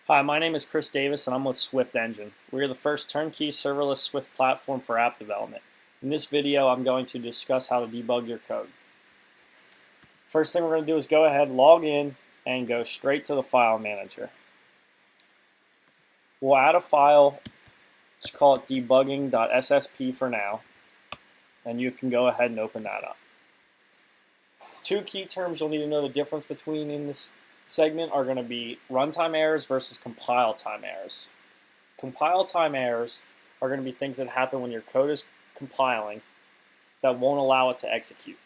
Hi, my name is Chris Davis and I'm with SwiftEngine. We are the first turnkey serverless Swift platform for app development. In this video, I'm going to discuss how to debug your code. First thing we're going to do is go ahead, log in, and go straight to the file manager. We'll add a file, let's call it debugging.ssp for now, and you can go ahead and open that up. Two key terms you'll need to know the difference between in this segment are going to be runtime errors versus compile time errors. Compile time errors are going to be things that happen when your code is compiling that won't allow it to execute.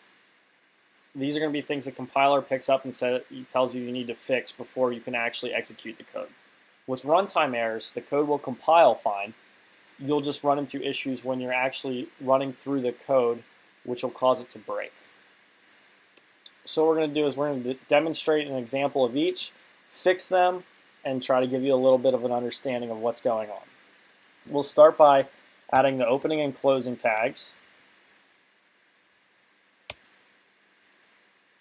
These are going to be things the compiler picks up and tells you need to fix before you can actually execute the code. With runtime errors, the code will compile fine. You'll just run into issues when you're actually running through the code, which will cause it to break. So what we're going to do is we're going to demonstrate an example of each, fix them, and try to give you a little bit of an understanding of what's going on. We'll start by adding the opening and closing tags.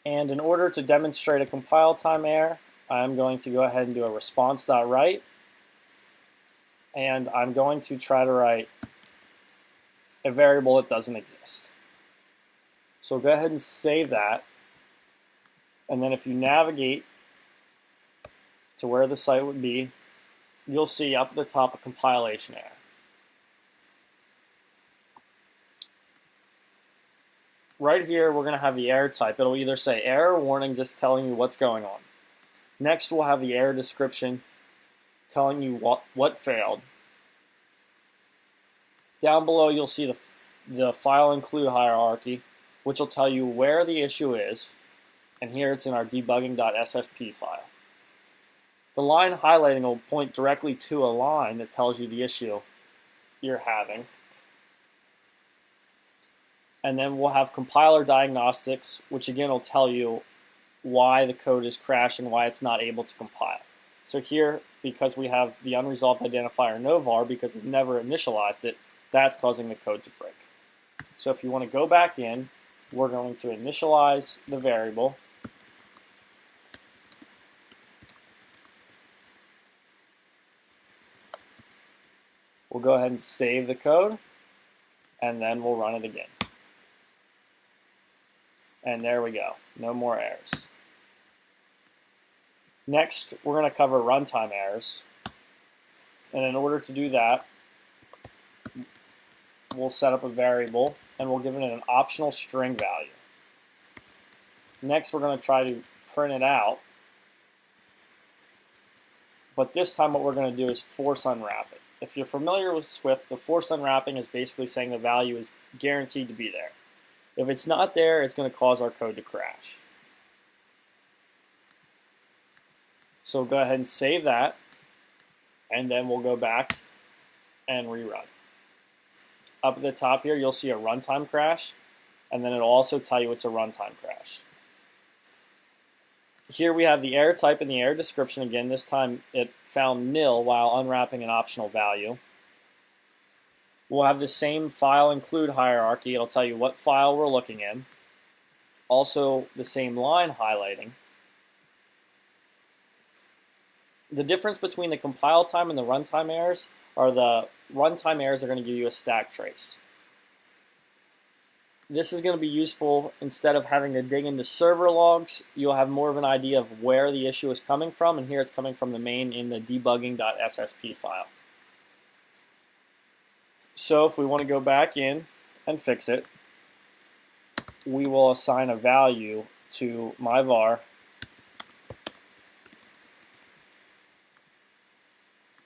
And in order to demonstrate a compile time error, I'm going to go ahead and do a response.write. And I'm going to try to write a variable that doesn't exist. So go ahead and save that. And then if you navigate to where the site would be, you'll see up at the top a compilation error. Right here, we're going to have the error type. It'll either say error warning, just telling you what's going on. Next, we'll have the error description telling you what failed. Down below, you'll see the file include hierarchy, which will tell you where the issue is. And here it's in our debugging.ssp file. The line highlighting will point directly to a line that tells you the issue you're having. And then we'll have compiler diagnostics, which again will tell you why the code is crashing, why it's not able to compile. So here, because we have the unresolved identifier novar, because we've never initialized it, that's causing the code to break. So if you want to go back in, we're going to initialize the variable. We'll go ahead and save the code, and then we'll run it again. And there we go, no more errors. Next, we're going to cover runtime errors. And in order to do that, we'll set up a variable, and we'll give it an optional string value. Next, we're going to try to print it out. But this time what we're going to do is force unwrap it. If you're familiar with Swift, the force unwrapping is basically saying the value is guaranteed to be there. If it's not there, it's going to cause our code to crash. So go ahead and save that, and then we'll go back and rerun. Up at the top here, you'll see a runtime crash, and then it'll also tell you it's a runtime crash. Here we have the error type and the error description again. This time it found nil while unwrapping an optional value. We'll have the same file include hierarchy. It'll tell you what file we're looking in. Also the same line highlighting. The difference between the compile time and the runtime errors are the runtime errors are going to give you a stack trace. This is going to be useful instead of having to dig into server logs. You'll have more of an idea of where the issue is coming from, and here it's coming from the main in the debugging.ssp file. So if we want to go back in and fix it, we will assign a value to my var.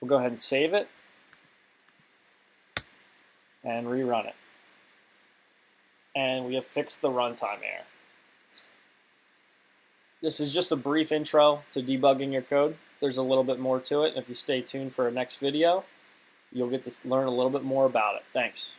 We'll go ahead and save it and rerun it. And we have fixed the runtime error. This is just a brief intro to debugging your code. There's a little bit more to it. If you stay tuned for our next video, you'll get to learn a little bit more about it. Thanks.